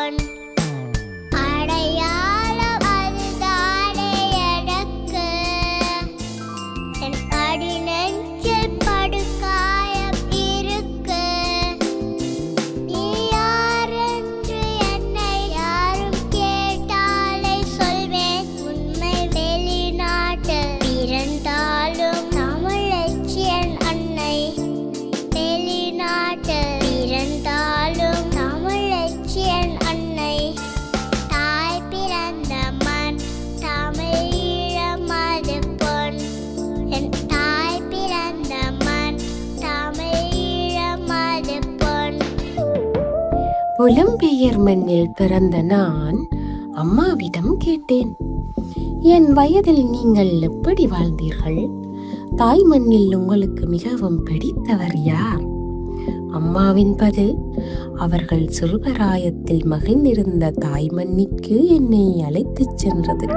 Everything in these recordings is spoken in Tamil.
பொன் அடையாளம் அதுதானே எனக்கு. என் அடி நெஞ்சில் படுகாயம் இருக்கு. நீ யாரென்று என்னை யாரும் கேட்டாலே சொல்வேன் உண்மை. வெளிநாட்டு பிறந்தாலும் தமிழச்சி என் அன்னை. வெளிநாட்டு பிறந்தாலும் தமிழச்சி என் அன்னை. தாய் பிறந்த மண் தமிழ் ஈழம் அது பொன். என் தாய் பிறந்த மண் தமிழ் ஈழம் அது பொன். புலம்பெயர் மண்ணில் பிறந்த நான் அம்மாவிடம் கேட்டேன், என் வயதில் நீங்கள் எப்படி வாழ்ந்தீர்கள்? தாய் மண்ணில் உங்களுக்கு மிகவும் பிடித்தவர் யார்? அம்மாவின் பதில், அவர்கள் சிறுபராயத்தில் மகிழ்ந்திருந்த தாய் மண்ணிற்கு என்னை அழைத்துச் சென்றது.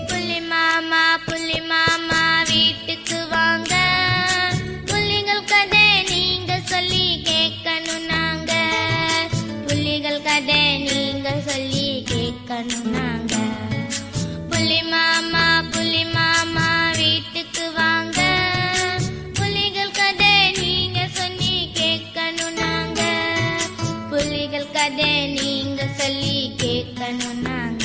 புள்ளி மாமா வீட்டுக்கு வாங்க. புள்ளிகள் கதை நீங்க சொல்லி கேட்கணும் நாங்க. புள்ளிகள் கதை நீங்க சொல்லி கேட்கணும் நாங்க. புள்ளி மாமா வீட்டுக்கு வாங்க. புள்ளிகள் கதை நீங்க சொல்லி கேட்கணும் நாங்க. புள்ளிகள் கதை நீங்க சொல்லி கேட்கணும் நாங்க.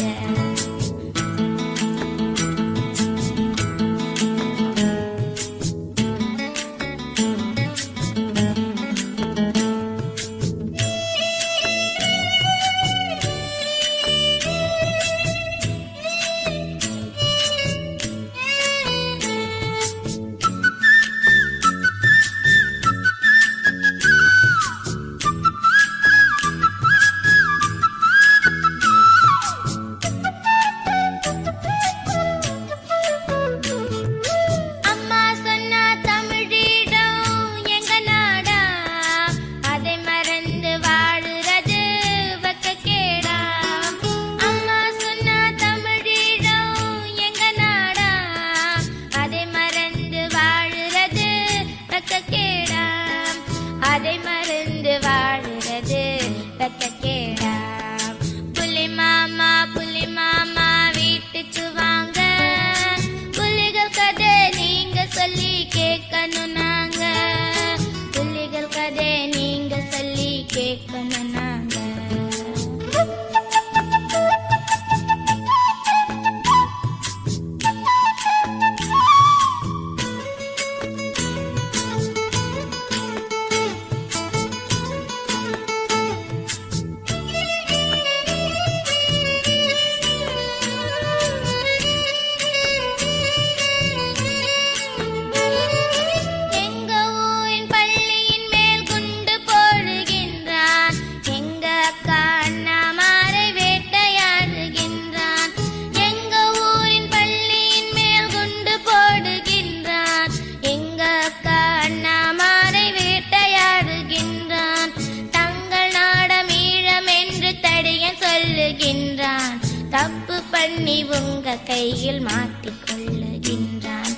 அதை மறந்து வாழுறது வெட்கக்கேடா. புள்ளி மாமா வீட்டுக்கு வாங்க. புள்ளிகள் கதை நீங்க சொல்லி கேட்கணும் நாங்க. புள்ளிகள் கதை நீங்க சொல்லி கேட்கணும் நாங்க. தப்பு பண்ணி உங்க கையில் மாட்டிக்கொள்ளுகின்றான்.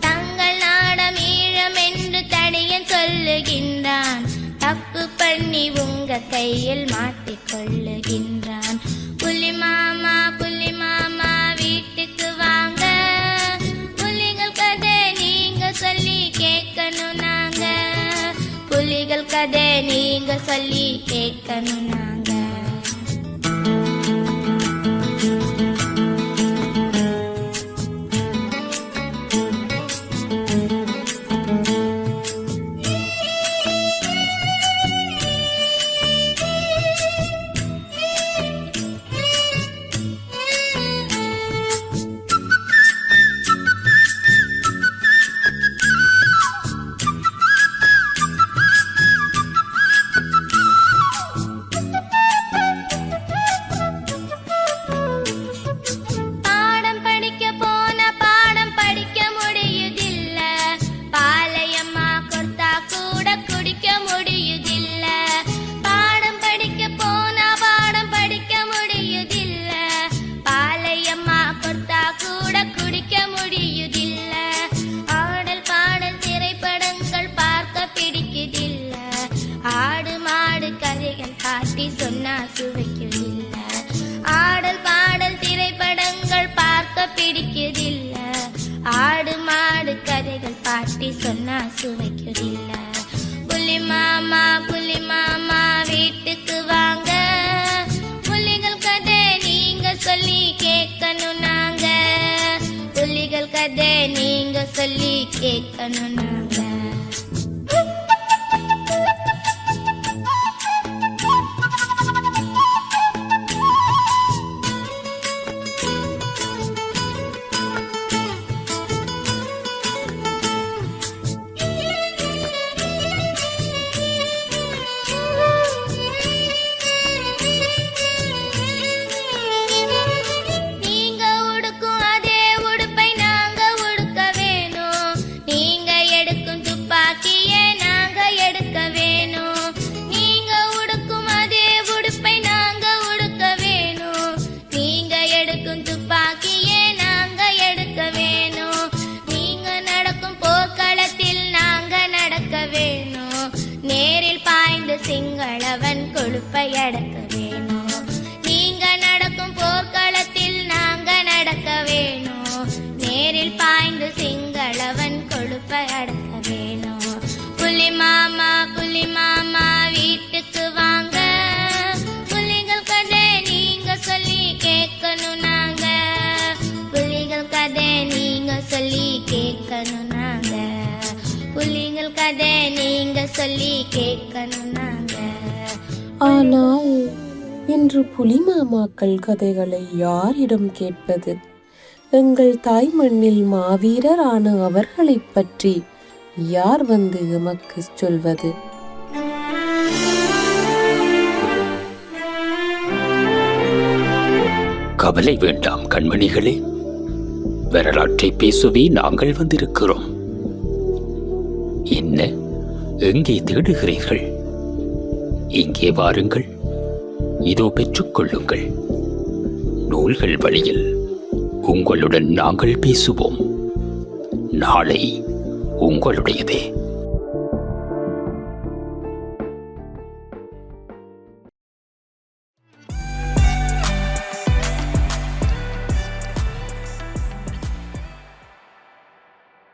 தங்கள் நாடம் ஈழம் என்று தடியன் சொல்லுகின்றான். தப்பு பண்ணி உங்க கையில் மாட்டிக்கொள்ளுகின்றான். புள்ளி மாமா வீட்டுக்கு வாங்க. புலிகள் கதை நீங்க சொல்லி கேட்கணும் நாங்க. புலிகள் கதை நீங்க சொல்லி கேட்கணும் நாங்க. பாட்டி சொன்னா சுவைக்குதில்ல. ஆடல் பாடல் திரைப்படங்கள் பார்க்க பிடிக்குதில்ல. ஆடு மாடு கதைகள் பாட்டி சொன்னா சுவைக்குதில்ல. புலி மாமா வீட்டுக்கு வாங்க, புலிகள் கதை நீங்க சொல்லி கேட்கணும் நாங்க. புலிகள் கதை நீங்க சொல்லி கேட்கணும் நாங்க. சிங்களவன் கொழுப்பை அடக்க வேணும். நீங்க நடக்கும் போர்க்களத்தில் நாங்க நடக்க வேணும். நேரில் பாய்ந்து சிங்களவன் கொழுப்பை அடக்க வேணும். புலி மாமா வீட்டுக்கு வாங்க, புலிகள் கதை நீங்க சொல்லி கேட்கணும் நாங்க. புலிகள் கதை நீங்க சொல்லி கேட்கணும் நாங்க. புலிகள் கதை நீங்க சொல்லி கேட்கணும் நாங்க. ஆனால் இன்று புலிமாமாக்கள் கதைகளை யாரிடம் கேட்பது? எங்கள் தாய் மண்ணில் மாவீரரான அவர்களைப் பற்றி யார் வந்து எமக்கு சொல்வது? கவலை வேண்டாம் கண்மணிகளே, வரலாற்றை பேசவே நாங்கள் வந்திருக்கிறோம். என்ன, எங்கே தேடுகிறீர்கள்? இங்கே வாருங்கள், இதோ பெற்றுக்கொள்ளுங்கள். நூல்கள் வழியில் உங்களுடன் நாங்கள் பேசுவோம். நாளை உங்களுடையதே.